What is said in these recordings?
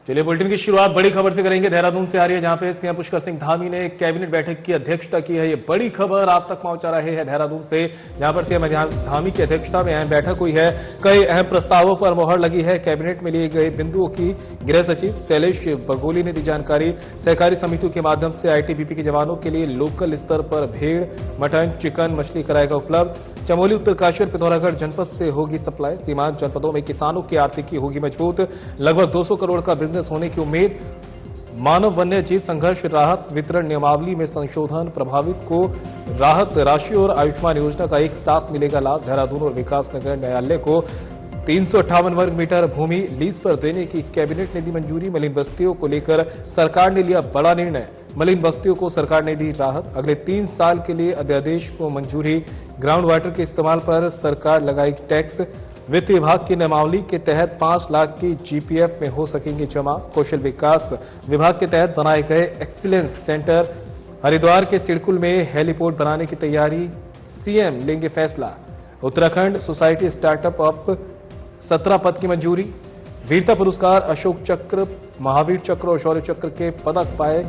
चलिए बुलेटिन की शुरुआत बड़ी खबर से करेंगे। देहरादून से आ रही है, जहां पे सीएम पुष्कर सिंह धामी ने कैबिनेट बैठक की अध्यक्षता की है। ये बड़ी खबर आप तक पहुंचा रहे हैं देहरादून से, जहां पर सीएम धामी की अध्यक्षता में अहम बैठक हुई है। कई अहम प्रस्तावों पर मोहर लगी है। कैबिनेट में लिए गए बिंदुओं की गृह सचिव शैलेश बगोली ने दी जानकारी। सहकारी समितियों के माध्यम से आईटीबीपी के जवानों के लिए लोकल स्तर पर भेड़, मटन, चिकन, मछली कराएगा उपलब्ध। चमोली, उत्तरकाशी और पिथौरागढ़ जनपद से होगी सप्लाई। सीमांत जनपदों में किसानों की आर्थिकी होगी मजबूत। लगभग 200 करोड़ का बिजनेस होने की उम्मीद। मानव वन्य जीव संघर्ष राहत वितरण नियमावली में संशोधन। प्रभावित को राहत राशि और आयुष्मान योजना का एक साथ मिलेगा लाभ। देहरादून और विकास नगर न्यायालय को 358 वर्ग मीटर भूमि लीज पर देने की कैबिनेट ने दी मंजूरी। मलिन बस्तियों को लेकर सरकार ने लिया बड़ा निर्णय। मलिन बस्तियों को सरकार ने दी राहत। अगले 3 साल के लिए अध्यादेश को मंजूरी। ग्राउंड वाटर के इस्तेमाल पर सरकार लगाई टैक्स। वित्त विभाग की नियमावली के तहत 5 लाख की जीपीएफ में हो सकेंगे जमा। कौशल विकास विभाग के तहत बनाए गए एक्सीलेंस सेंटर। हरिद्वार के सिडकुल में हेलीपोर्ट बनाने की तैयारी, सीएम लेंगे फैसला। उत्तराखंड सोसाइटी स्टार्टअप अप 17 पद की मंजूरी। वीरता पुरस्कार, अशोक चक्र, महावीर चक्र और शौर्य चक्र के पदक पाए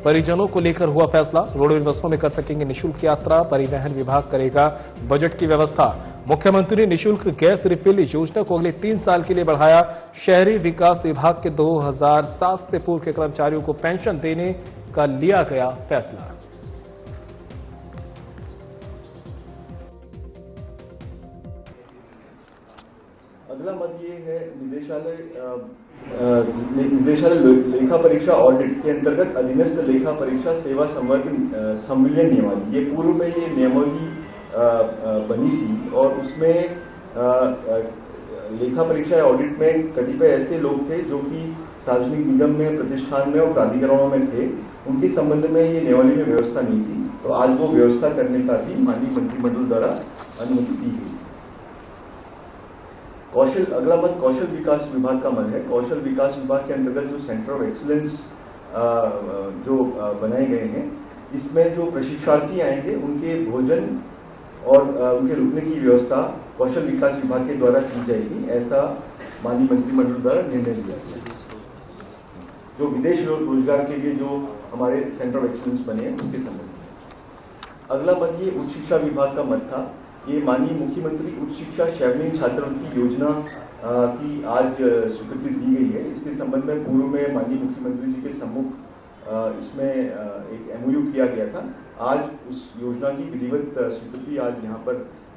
परिजनों को लेकर हुआ फैसला। रोडवेज बसों में कर सकेंगे निःशुल्क यात्रा। परिवहन विभाग करेगा बजट की व्यवस्था। मुख्यमंत्री ने निःशुल्क गैस रिफिल योजना को अगले 3 साल के लिए बढ़ाया। शहरी विकास विभाग के 2007 से पूर्व के कर्मचारियों को पेंशन देने का लिया गया फैसला। अगला मत ये है निदेशालय लेखा परीक्षा ऑडिट के अंतर्गत अधीनस्थ लेखा परीक्षा सेवा संविलियन नियमावली। ये पूर्व में ये नियमावली बनी थी और उसमें लेखा परीक्षा ऑडिट में कतिपय ऐसे लोग थे जो कि सार्वजनिक निगम में, प्रतिष्ठान में और प्राधिकरणों में थे। उनके संबंध में ये नियमावली में व्यवस्था नहीं थी, तो आज वो व्यवस्था करने का भी माननीय मंत्रिमंडल द्वारा अनुमति दी गई। अगला मत कौशल विकास विभाग का मत है। कौशल विकास विभाग के अंतर्गत जो सेंटर ऑफ एक्सीलेंस जो बनाए गए हैं, इसमें जो प्रशिक्षार्थी आएंगे उनके भोजन और उनके रुकने की व्यवस्था कौशल विकास विभाग के द्वारा की जाएगी, ऐसा माननीय मंत्रिमंडल द्वारा निर्णय लिया गया। जो विदेश रोजगार के लिए जो हमारे सेंटर ऑफ एक्सीलेंस बने हैं उसके संबंध में। अगला मत ये उच्च शिक्षा विभाग का मत था। ये माननीय मुख्यमंत्री उच्च शिक्षा शैक्षणिक छात्रवृत्ति योजना की आज स्वीकृति दी गई है। इसके संबंध में पूर्व में माननीय मुख्यमंत्री जी के सम्मुख इसमें एक एमओयू किया गया था। आज उस योजना की विधिवत स्वीकृति आज यहाँ पर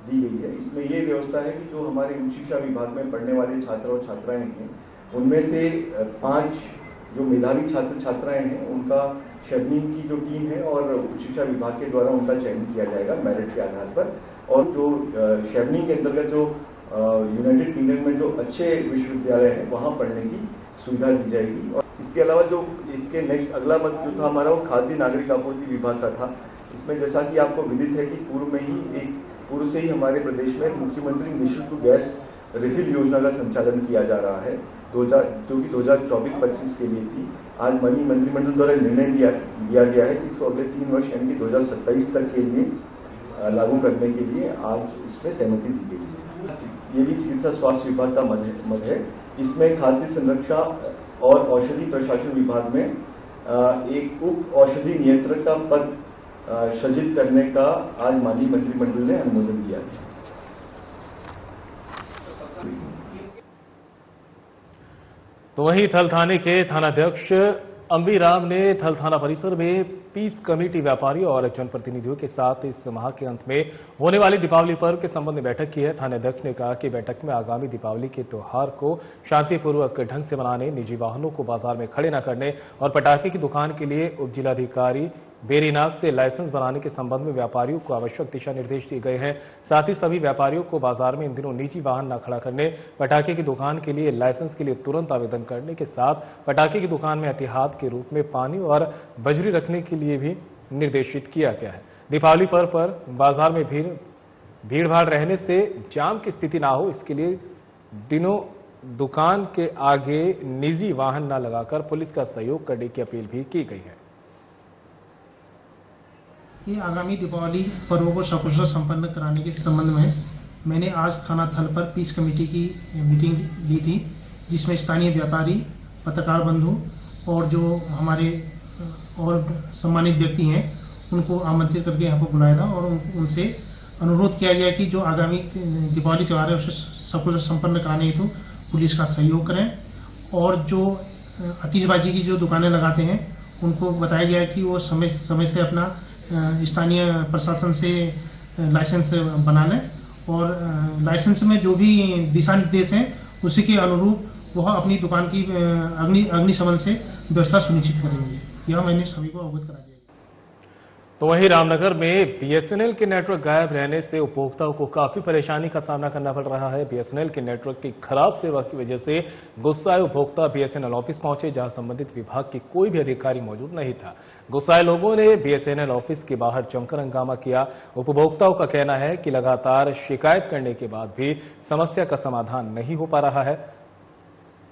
दी गई है। इसमें ये व्यवस्था है कि जो हमारे उच्च शिक्षा विभाग में पढ़ने वाले छात्र और छात्राएं हैं, उनमें से 5 जो मेधावी छात्र छात्राएं हैं, उनका शैक्षणिक की जो टीम है और उच्च शिक्षा विभाग के द्वारा उनका चयन किया जाएगा मेरिट के आधार पर। और जो शैक्षणिक के अंतर्गत जो यूनाइटेड किंगडम में जो अच्छे विश्वविद्यालय हैं वहाँ पढ़ने की सुविधा दी जाएगी। और इसके अलावा जो इसके नेक्स्ट अगला मत जो था हमारा, वो खाद्य नागरिक आपूर्ति विभाग का था। इसमें जैसा कि आपको विदित है कि पूर्व से ही हमारे प्रदेश में मुख्यमंत्री निःशुल्क गैस रिफिल योजना का संचालन किया जा रहा है, जो कि 2024-25 के लिए थी। आज माननीय मंत्रिमंडल द्वारा निर्णय दिया गया है कि इसको अगले 3 वर्ष यानी कि 2027 तक के लिए लागू करने के लिए आज इसमें सहमति दी गई है। ये भी चिकित्सा स्वास्थ्य विभाग का मत है। इसमें खाद्य संरक्षा और औषधि प्रशासन विभाग में एक उप औषधि नियंत्रक का पद सृजित करने का आज माननीय मंत्रिमंडल ने अनुमोदन दिया है। तो वहीं थल थाने के थानाध्यक्ष अम्बी राम ने थल थाना परिसर में पीस कमेटी व्यापारियों और जनप्रतिनिधियों के साथ इस माह के अंत में होने वाले दीपावली पर्व के संबंध में बैठक की है। थानाध्यक्ष ने कहा कि बैठक में आगामी दीपावली के त्योहार को शांतिपूर्वक ढंग से मनाने, निजी वाहनों को बाजार में खड़े न करने और पटाखे की दुकान के लिए उप जिलाधिकारी बेरीनाग से लाइसेंस बनाने के संबंध में व्यापारियों को आवश्यक दिशा निर्देश दिए गए हैं। साथ ही सभी व्यापारियों को बाजार में इन दिनों निजी वाहन न खड़ा करने, पटाखे की दुकान के लिए लाइसेंस के लिए तुरंत आवेदन करने के साथ पटाखे की दुकान में एहतियात के रूप में पानी और बजरी रखने के लिए भी निर्देशित किया गया है। दीपावली पर्व पर बाजार में भीड़ भाड़ रहने से जाम की स्थिति ना हो, इसके लिए दिनों दुकान के आगे निजी वाहन न लगाकर पुलिस का सहयोग करने की अपील भी की गई है। ये आगामी दीपावली पर्व को सकुशल संपन्न कराने के संबंध में मैंने आज थाना थल पर पीस कमेटी की मीटिंग ली थी, जिसमें स्थानीय व्यापारी पत्रकार बंधु और जो हमारे और सम्मानित व्यक्ति हैं उनको आमंत्रित करके यहाँ पर बुलाया था और उनसे अनुरोध किया गया कि जो आगामी दीपावली त्यौहार है उसे सकुशल संपन्न कराने हेतु पुलिस का सहयोग करें और जो आतिशबाजी की जो दुकानें लगाते हैं उनको बताया गया कि वो समय से अपना स्थानीय प्रशासन से लाइसेंस बना लें और लाइसेंस में जो भी दिशा निर्देश हैं उसी के अनुरूप वह अपनी दुकान की अग्निशमन से व्यवस्था सुनिश्चित करेंगे। यह मैंने सभी को अवगत करा दिया। तो वहीं रामनगर में बीएसएनएल के नेटवर्क गायब रहने से उपभोक्ताओं को काफी परेशानी का सामना करना पड़ रहा है। बीएसएनएल के नेटवर्क की खराब सेवा की वजह से गुस्साए उपभोक्ता बीएसएनएल ऑफिस पहुंचे, जहां संबंधित विभाग की कोई भी अधिकारी मौजूद नहीं था। गुस्साए लोगों ने बीएसएनएल ऑफिस के बाहर जमकर हंगामा किया। उपभोक्ताओं का कहना है कि लगातार शिकायत करने के बाद भी समस्या का समाधान नहीं हो पा रहा है।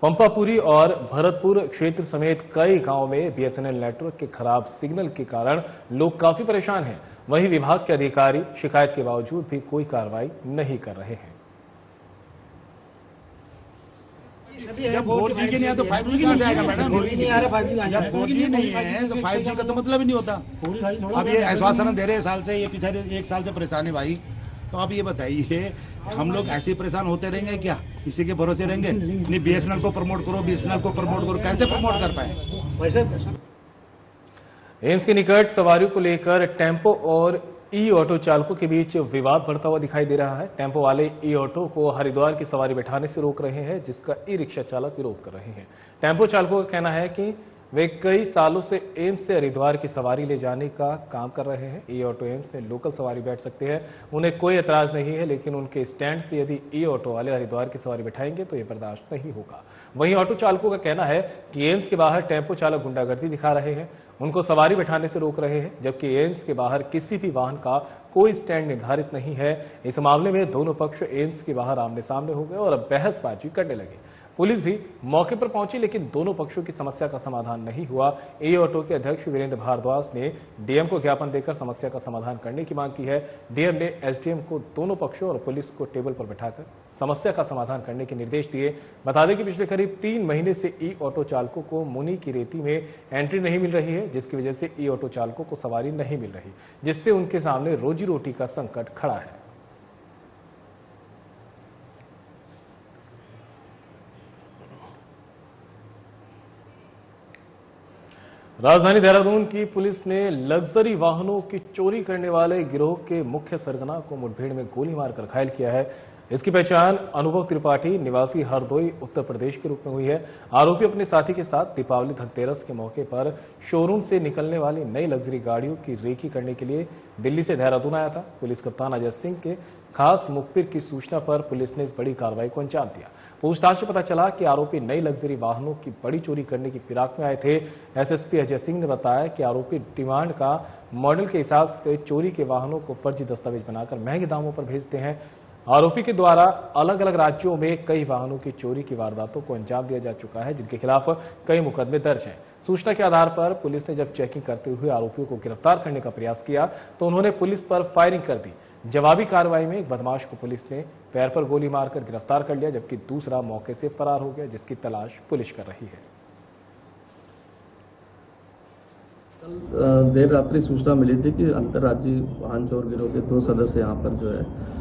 पंपापुरी और भरतपुर क्षेत्र समेत कई गांवों में बीएसएनएल नेटवर्क के खराब सिग्नल के कारण लोग काफी परेशान हैं। वहीं विभाग के अधिकारी शिकायत के बावजूद भी कोई कार्रवाई नहीं कर रहे हैं। जब 4G के नहीं है तो 5G कहां से आएगा मैडम? 4G नहीं आ रहा, 5G जब 4G नहीं है तो 5G का तो मतलब ही नहीं होता। अब ये आश्वासन दे रहे साल से, ये पिछले 1 साल से परेशान है भाई। तो आप ये बताइए हम लोग ऐसे परेशान होते रहेंगे क्या? इसी के भरोसे रहेंगे? नहीं बीएसएनएल को प्रमोट करो, बीएसएनएल को प्रमोट करो, कैसे प्रमोट कर पाए? एम्स के निकट सवारियों को लेकर टेम्पो और ई ऑटो चालकों के बीच विवाद बढ़ता हुआ दिखाई दे रहा है। टेम्पो वाले ई ऑटो को हरिद्वार की सवारी बैठाने से रोक रहे हैं, जिसका ई रिक्शा चालक विरोध कर रहे हैं। टेम्पो चालकों का कहना है कि वे कई सालों से एम्स से हरिद्वार की सवारी ले जाने का काम कर रहे हैं। ई ऑटो एम्स में लोकल सवारी बैठ सकते हैं, उन्हें कोई एतराज नहीं है, लेकिन उनके स्टैंड से यदि ई ऑटो वाले हरिद्वार की सवारी बैठाएंगे तो ये बर्दाश्त नहीं होगा। वहीं ऑटो चालकों का कहना है कि एम्स के बाहर टेम्पो चालक गुंडागर्दी दिखा रहे हैं, उनको सवारी बैठाने से रोक रहे हैं, जबकि एम्स के बाहर किसी भी वाहन का कोई स्टैंड निर्धारित नहीं है। इस मामले में दोनों पक्ष एम्स के बाहर आमने सामने हो गए और बहसबाजी करने लगे। पुलिस भी मौके पर पहुंची, लेकिन दोनों पक्षों की समस्या का समाधान नहीं हुआ। ए ऑटो के अध्यक्ष वीरेंद्र भारद्वाज ने डीएम को ज्ञापन देकर समस्या का समाधान करने की मांग की है। डीएम ने एसडीएम को दोनों पक्षों और पुलिस को टेबल पर बैठाकर समस्या का समाधान करने के निर्देश दिए। बता दें कि पिछले करीब 3 महीने से ई ऑटो चालकों को मुनी की रेती में एंट्री नहीं मिल रही है, जिसकी वजह से ई ऑटो चालकों को सवारी नहीं मिल रही, जिससे उनके सामने रोजी रोटी का संकट खड़ा है। राजधानी देहरादून की पुलिस ने लग्जरी वाहनों की चोरी करने वाले गिरोह के मुख्य सरगना को मुठभेड़ में गोली मारकर घायल किया है। इसकी पहचान अनुभव त्रिपाठी निवासी हरदोई उत्तर प्रदेश के रूप में हुई है। आरोपी अपने साथी के साथ दीपावली धनतेरस के मौके पर शोरूम से निकलने वाली नई लग्जरी गाड़ियों की रेकी करने के लिए दिल्ली से देहरादून आया था। पुलिस कप्तान अजय सिंह के खास मुखबिर की सूचना पर पुलिस ने इस बड़ी कार्रवाई को अंजाम दिया। पूछताछ में पता चला कि आरोपी नई लग्जरी वाहनों की बड़ी चोरी करने की फिराक में आए थे। एसएसपी अजय सिंह ने बताया कि आरोपी डिमांड का मॉडल के हिसाब से चोरी के वाहनों को फर्जी दस्तावेज बनाकर महंगे दामों पर भेजते हैं। आरोपी के द्वारा अलग अलग राज्यों में कई वाहनों की चोरी की वारदातों को अंजाम दिया जा चुका है, जिनके खिलाफ कई मुकदमे दर्ज हैं। सूचना के आधार पर पुलिस ने जब चेकिंग करते हुए आरोपियों को गिरफ्तार करने का प्रयास किया तो उन्होंने पुलिस पर फायरिंग कर दी। जवाबी कार्रवाई में एक बदमाश को पुलिस ने पैर पर गोली मारकर गिरफ्तार कर लिया, जबकि दूसरा मौके से फरार हो गया, जिसकी तलाश पुलिस कर रही है। कल देर रात्रि सूचना मिली थी कि अंतर्राज्यीय वाहन चोर गिरोह के 2 सदस्य यहाँ पर जो है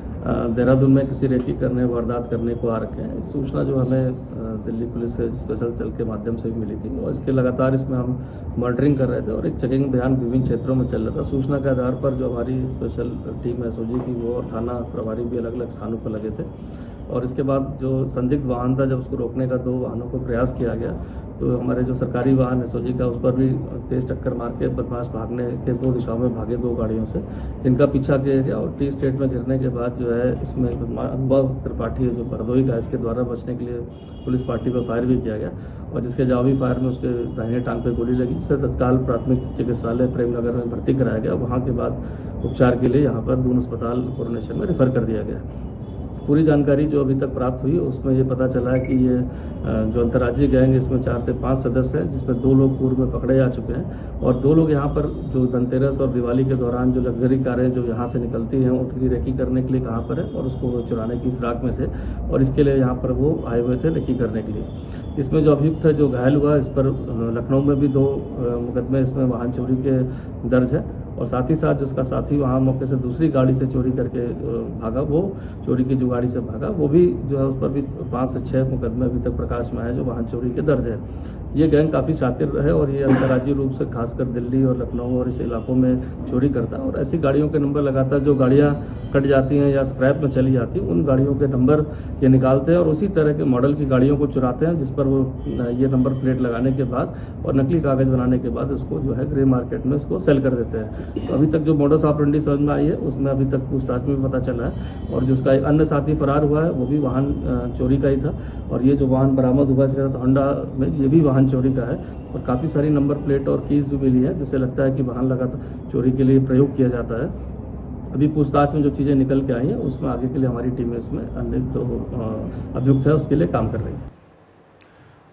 देहरादून में किसी रेकी करने वारदात करने को आ रखे हैं। सूचना जो हमें दिल्ली पुलिस से स्पेशल सेल के माध्यम से भी मिली थी और इसके लगातार इसमें हम मॉनिटरिंग कर रहे थे और एक चेकिंग अभियान विभिन्न क्षेत्रों में चल रहा था। सूचना के आधार पर जो हमारी स्पेशल टीम एसओजी की वो और थाना प्रभारी भी अलग अलग स्थानों पर लगे थे और इसके बाद जो संदिग्ध वाहन था जब उसको रोकने का 2 वाहनों को प्रयास किया गया तो हमारे जो सरकारी वाहन एसओजी का उस पर भी तेज टक्कर मार के बदमाश भागने के 2 दिशाओं में भागे 2 गाड़ियों से, इनका पीछा किया गया और टी स्टेट में गिरने के बाद जो है इसमें अनुभव त्रिपाठी जो हरदोई का इसके द्वारा बचने के लिए पुलिस पार्टी पर फायर भी किया गया और जिसके जवाबी फायर में उसके दाहिने टांग पे गोली लगी, जिससे तत्काल प्राथमिक चिकित्सालय प्रेमनगर में भर्ती कराया गया। वहाँ के बाद उपचार के लिए यहाँ पर दून अस्पताल कोरोनेशन में रेफर कर दिया गया। पूरी जानकारी जो अभी तक प्राप्त हुई उसमें ये पता चला है कि ये जो अंतर्राज्यीय गैंग इसमें 4 से 5 सदस्य हैं, जिसमें 2 लोग पूर्व में पकड़े जा चुके हैं और 2 लोग यहाँ पर जो धनतेरस और दिवाली के दौरान जो लग्जरी कारें जो यहाँ से निकलती हैं उनकी रेकी करने के लिए कहाँ पर है और उसको वो चुराने की फिराक में थे और इसके लिए यहाँ पर वो आए हुए थे रेकी करने के लिए। इसमें जो अभियुक्त है जो घायल हुआ, इस पर लखनऊ में भी 2 मुकदमे इसमें वाहन चोरी के दर्ज है और साथ ही साथ जो उसका साथी वहाँ मौके से दूसरी गाड़ी से चोरी करके भागा, वो चोरी की जो गाड़ी से भागा वो भी जो है उस पर भी 5 से 6 मुकदमे अभी तक प्रकाश में आए जो वाहन चोरी के दर्ज है। ये गैंग काफ़ी शातिर है और ये अंतर्राज्यीय रूप से खासकर दिल्ली और लखनऊ और इस इलाकों में चोरी करता है और ऐसी गाड़ियों के नंबर लगातार जो गाड़ियाँ कट जाती हैं या स्क्रैप में चली जाती हैं उन गाड़ियों के नंबर ये निकालते हैं और उसी तरह के मॉडल की गाड़ियों को चुराते हैं जिस पर वो ये नंबर प्लेट लगाने के बाद और नकली कागज बनाने के बाद उसको जो है ग्रे मार्केट में उसको सेल कर देते हैं। तो अभी तक जो मोडस ऑपरेंडी समझ में आई है उसमें अभी तक पूछताछ में भी पता चला है और जो उसका एक अन्य साथी फरार हुआ है वो भी वाहन चोरी का ही था और ये जो वाहन बरामद हुआ इसके साथ होंडा में ये भी वाहन चोरी का है और काफ़ी सारी नंबर प्लेट और कीज भी मिली है जिससे लगता है कि वाहन लगातार चोरी के लिए प्रयोग किया जाता है। अभी पूछताछ में जो चीज़ें निकल के आई हैं उसमें आगे के लिए हमारी टीम इसमें अन्य जो अभियुक्त है उसके लिए काम कर रही है।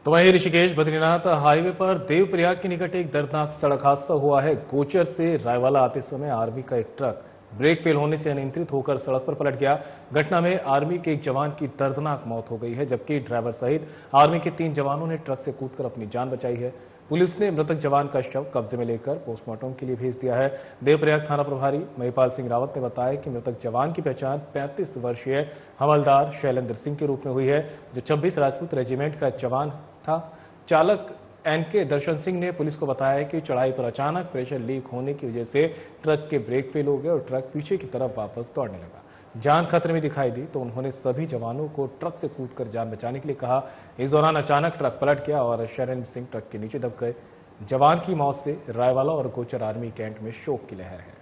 तो वहीं ऋषिकेश बद्रीनाथ हाईवे पर देवप्रयाग के निकट एक दर्दनाक सड़क हादसा हुआ है। गोचर से रायवाला आते समय आर्मी का एक ट्रक ब्रेक फेल होने से अनियंत्रित होकर सड़क पर पलट गया। घटना में आर्मी के एक जवान की दर्दनाक मौत हो गई है जबकि ड्राइवर सहित आर्मी के 3 जवानों ने ट्रक से कूदकर अपनी जान बचाई है। पुलिस ने मृतक जवान का शव कब्जे में लेकर पोस्टमार्टम के लिए भेज दिया है। देवप्रयाग थाना प्रभारी महिपाल सिंह रावत ने बताया कि मृतक जवान की पहचान 35 वर्षीय हवलदार शैलेंद्र सिंह के रूप में हुई है जो 26 राजपूत रेजिमेंट का जवान था। चालक एनके दर्शन सिंह ने पुलिस को बताया कि चढ़ाई पर अचानक प्रेशर लीक होने की वजह से ट्रक के ब्रेक फेल हो गए और ट्रक पीछे की तरफ वापस दौड़ने लगा। जान खतरे में दिखाई दी तो उन्होंने सभी जवानों को ट्रक से कूदकर जान बचाने के लिए कहा। इस दौरान अचानक ट्रक पलट गया और शैलेंद्र सिंह ट्रक के नीचे दब गए। जवान की मौत से रायवाला और गोचर आर्मी कैंट में शोक की लहर है।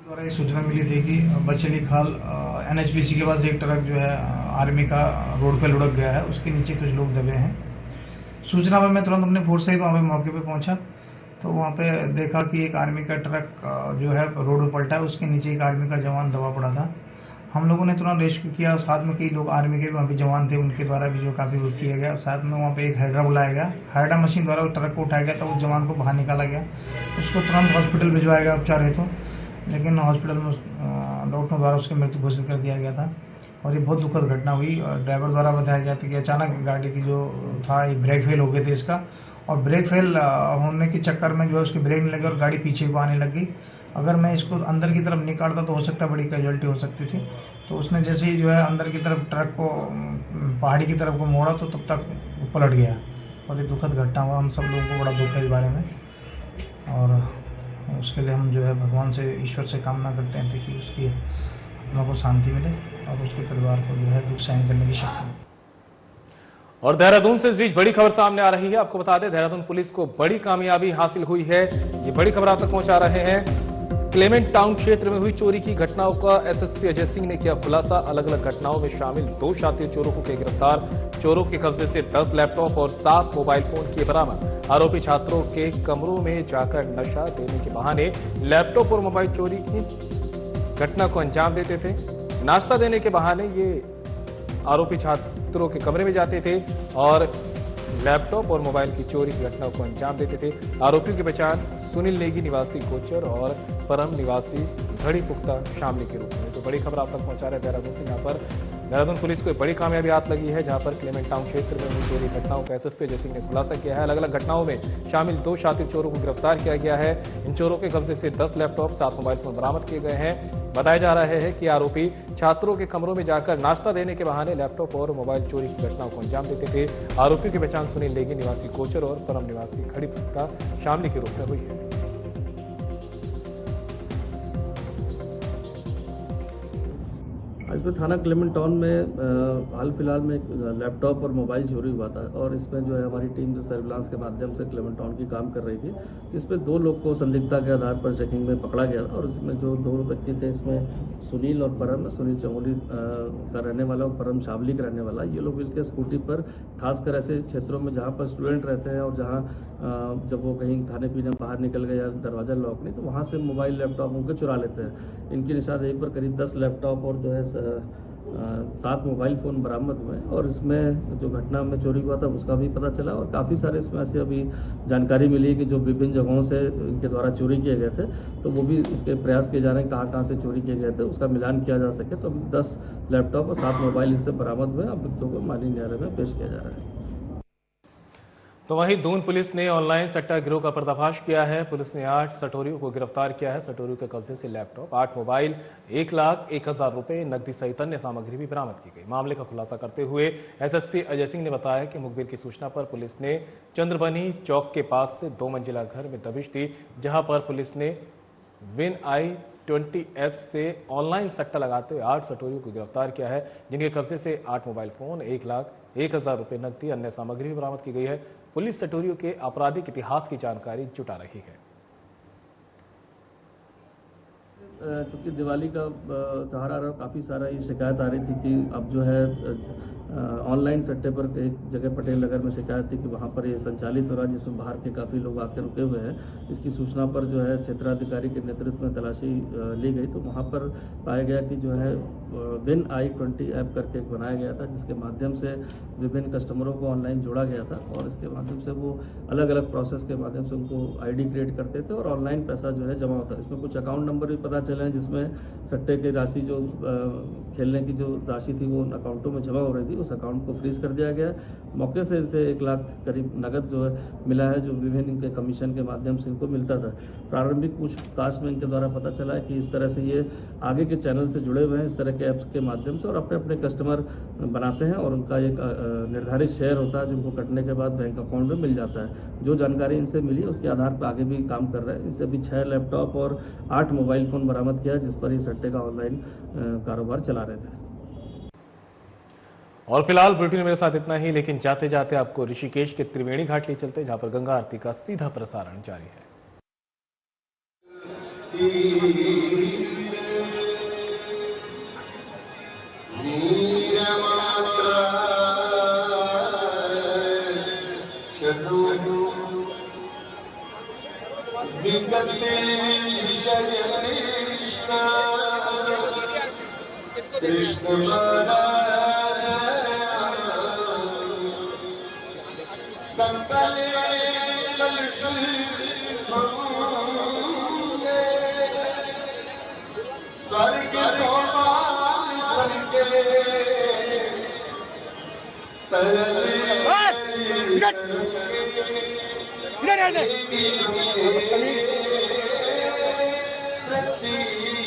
द्वारा ये सूचना मिली थी कि बचेली खाल NHPC के पास एक ट्रक जो है आर्मी का रोड पे लुढ़क गया है, उसके नीचे कुछ लोग दबे हैं। सूचना पर मैं तुरंत अपने फोर्स से वहाँ पे मौके पे पहुँचा तो वहाँ पे देखा कि एक आर्मी का ट्रक जो है रोड पर पलटा है, उसके नीचे एक आर्मी का जवान दबा पड़ा था। हम लोगों ने तुरंत रेस्क्यू किया, साथ में कई लोग आर्मी के वहाँ पे जवान थे उनके द्वारा भी जो काफ़ी वो किया गया। साथ में वहाँ पे एक हाइड्रा बुलाया गया, हाइड्रा मशीन द्वारा ट्रक को उठाया गया तो उस जवान को बाहर निकाला गया, उसको तुरंत हॉस्पिटल भिजवाया गया उपचार हेतु, लेकिन हॉस्पिटल में डॉक्टरों द्वारा उसकी मृत्यु घोषित कर दिया गया था। और ये बहुत दुखद घटना हुई और ड्राइवर द्वारा बताया गया था कि अचानक गाड़ी की जो था ये ब्रेक फेल हो गए थे इसका, और ब्रेक फेल होने के चक्कर में जो है उसकी ब्रेक नहीं लगी और गाड़ी पीछे को आने लगी। अगर मैं इसको अंदर की तरफ निकालता तो हो सकता बड़ी कैजुअल्टी हो सकती थी। तो उसने जैसे ही जो है अंदर की तरफ ट्रक को पहाड़ी की तरफ को मोड़ा तो तब तक पलट गया और ये दुखद घटना हुआ। हम सब लोगों को बड़ा दुख है इस बारे में और उसके लिए हम जो है भगवान से, ईश्वर से कामना करते हैं कि उसकी आत्मा को शांति मिले और उसके परिवार को जो है दुख सहन करने की शक्ति मिले। और देहरादून से इस बीच बड़ी खबर सामने आ रही है। आपको बता दें देहरादून पुलिस को बड़ी कामयाबी हासिल हुई है। ये बड़ी खबर आप तक पहुंचा रहे हैं। क्लेमेंट टाउन क्षेत्र में हुई चोरी की घटनाओं का एसएसपी अजय सिंह ने किया खुलासा। अलग अलग घटनाओं में शामिल 2 शातिर चोरों को किए गिरफ्तार। चोरों के कब्जे से 10 लैपटॉप और 7 मोबाइल फोन किए बरामद। आरोपी छात्रों के कमरों में जाकर नशा देने के बहाने लैपटॉप और मोबाइल चोरी की घटना को अंजाम देते थे। नाश्ता देने के बहाने ये आरोपी छात्रों के कमरे में जाते थे और लैपटॉप और मोबाइल की चोरी की घटना को अंजाम देते थे। आरोपियों की पहचान सुनील नेगी निवासी गोचर और परम निवासी घड़ी पुख्ता शामली के रूप में। तो बड़ी खबर आप तक पहुंचा रहे देहरादून से, जहां पर देहरादून पुलिस को एक बड़ी कामयाबी हाथ लगी है, जहां पर क्लेमेंट टाउन क्षेत्र में हुई चोरी घटनाओं का एसएसपी अजय सिंह ने खुलासा किया है। अलग अलग घटनाओं में शामिल 2 शातिर चोरों को गिरफ्तार किया गया है। इन चोरों के कब्जे से 10 लैपटॉप, 7 मोबाइल फोन बरामद किए गए हैं। बताया जा रहा है कि आरोपी छात्रों के कमरों में जाकर नाश्ता देने के बहाने लैपटॉप और मोबाइल चोरी की घटनाओं को अंजाम देते थे। आरोपियों की पहचान सुनील नेगी निवासी कोचर और परम निवासी खड़ी पुख्ता शामली के रूप में हुई है। आज इसमें थाना क्लेमेंट टाउन में हाल फिलहाल में एक लैपटॉप और मोबाइल चोरी हुआ था और इसमें जो है हमारी टीम जो सर्विलांस के माध्यम से क्लेमेंट टाउन की काम कर रही थी, जिसमें 2 लोग को संदिग्धता के आधार पर चेकिंग में पकड़ा गया और इसमें जो 2 व्यक्ति थे इसमें सुनील और परम, सुनील चमोली का रहने वाला और परम शावली का रहने वाला, ये लोग मिलकर स्कूटी पर खासकर ऐसे क्षेत्रों में जहाँ पर स्टूडेंट रहते हैं और जहाँ जब वो कहीं खाने पीने बाहर निकल गए या दरवाज़ा लॉक नहीं तो वहाँ से मोबाइल लैपटॉप उनके चुरा लेते हैं। इनकी निशानदेही पर करीब 10 लैपटॉप और जो है 7 मोबाइल फ़ोन बरामद हुए और इसमें जो घटना में चोरी हुआ था उसका भी पता चला और काफ़ी सारे इसमें ऐसे अभी जानकारी मिली कि जो विभिन्न जगहों से इनके द्वारा चोरी किए गए थे तो वो भी इसके प्रयास किए जा रहे हैं कहाँ से चोरी किए गए थे उसका मिलान किया जा सके। तो 10 लैपटॉप और 7 मोबाइल इससे बरामद हुए, अब व्यक्तियों को माननीय न्यायालय में पेश किया जा रहा है। तो वहीं दून पुलिस ने ऑनलाइन सट्टा गिरोह का पर्दाफाश किया है। पुलिस ने 8 सटोरियों को गिरफ्तार किया है। सटोरियों के कब्जे से लैपटॉप, 8 मोबाइल, 1,01,000 रुपए, नकदी सहित अन्य सामग्री भी बरामद की गई। मामले का खुलासा करते हुए एसएसपी अजय सिंह ने बताया कि मुखबिर की सूचना पर पुलिस ने चंद्रबनी चौक के पास से 2 मंजिला घर में दबिश दी, जहां पर पुलिस ने WinI20 ऐप से ऑनलाइन सट्टा लगाते हुए 8 सटोरियों को गिरफ्तार किया है, जिनके कब्जे से 8 मोबाइल फोन, 1,01,000 रुपए नकदी, अन्य सामग्री भी बरामद की गई है। पुलिस सटोरियों के आपराधिक इतिहास की जानकारी जुटा रही है। क्योंकि दिवाली का त्योहार आ रहा, काफ़ी सारा ये शिकायत आ रही थी कि अब जो है ऑनलाइन सट्टे पर एक जगह पटेल नगर में शिकायत थी कि वहाँ पर ये संचालित हो रहा है, जिसमें बाहर के काफ़ी लोग आकर रुके हुए हैं। इसकी सूचना पर जो है क्षेत्राधिकारी के नेतृत्व में तलाशी ली गई तो वहाँ पर पाया गया कि जो है WinI20 ऐप करके एक बनाया गया था, जिसके माध्यम से विभिन्न कस्टमरों को ऑनलाइन जोड़ा गया था और इसके माध्यम से वो अलग अलग प्रोसेस के माध्यम से उनको ID क्रिएट करते थे और ऑनलाइन पैसा जो है जमा होता है। इसमें कुछ अकाउंट नंबर भी पता चले हैं जिसमें सट्टे की राशि जो खेलने की जो राशि थी वो उन अकाउंटों में जमा हो रही थी, उस अकाउंट को फ्रीज कर दिया गया। मौके से इनसे 1 लाख करीब नगद जो है मिला है, जो विभिन्न इनके कमीशन के माध्यम से इनको मिलता था। प्रारंभिक पूछताछ में इनके द्वारा पता चला है कि इस तरह से ये आगे के चैनल से जुड़े हुए हैं इस तरह के ऐप्स के माध्यम से और अपने अपने कस्टमर बनाते हैं और उनका एक निर्धारित शेयर होता है जिनको कटने के बाद बैंक अकाउंट में मिल जाता है। जो जानकारी इनसे मिली उसके आधार पर आगे भी काम कर रहे हैं। इनसे अभी 6 लैपटॉप और 8 मोबाइल फोन बरामद किया जिस पर ये सट्टे का ऑनलाइन कारोबार चला रहे थे। और फिलहाल बुलेटिन मेरे साथ इतना ही, लेकिन जाते जाते आपको ऋषिकेश के त्रिवेणी घाट ले चलते, जहां पर गंगा आरती का सीधा प्रसारण जारी है। तरंगे देव गंगे रसीदा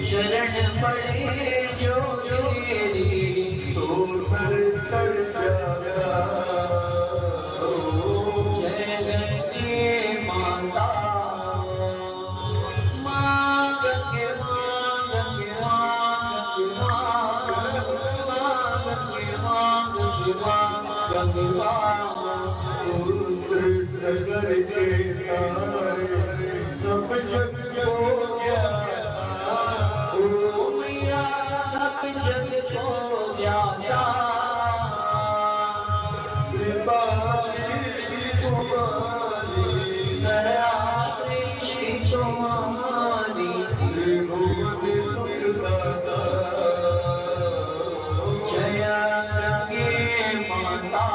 शरण पड़े जो तेरी तो पर कर जाया जय गंगे माता माँ गंगे माँ गंगे माँ गंगे माँ गंगे माँ गंगे माँ सगर के सब जग हो गया सब जग को व्याप्या दया दृष्टि तुम्हारी जय गंगे माता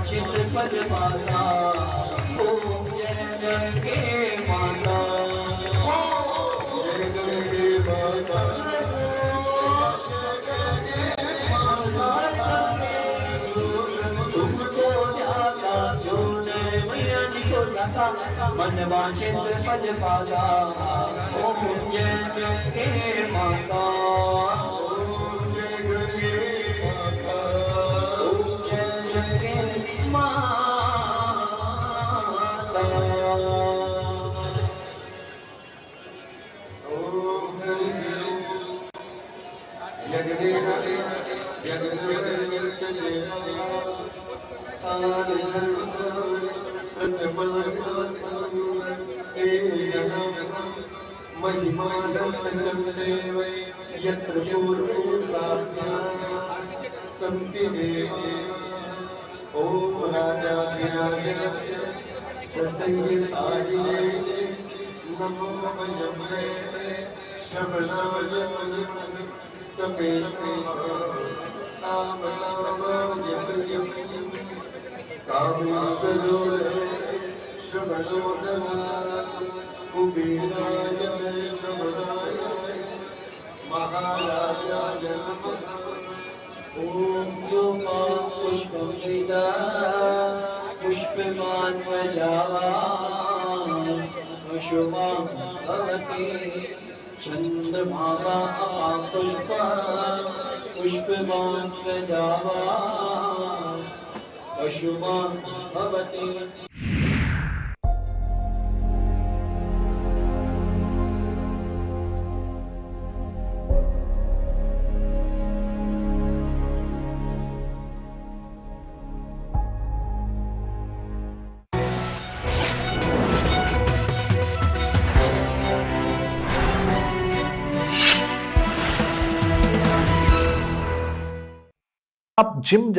वांछित फल पाता ओम जय गंगे माता जय गंगे माता तुमको जाता जो मैया जी को जाता मन वांछित फल पाता ओम जय गंगे माता सन्ति देव ओम राजाय प्रसंगे साजिने नमो नमः श्रवणाय समेते नाम नाम कामेश्वरो श्रवणो नमः कुबेराय श्रवणाय महाराजाय नमः ॐ योमा पुष्पं विदा पुष्पमान् प्रजावान् पशुमां भवति चन्द्रमागा पुष्पान् पुष्पमान् प्रजावान् पशुमान् भवति। आप जिम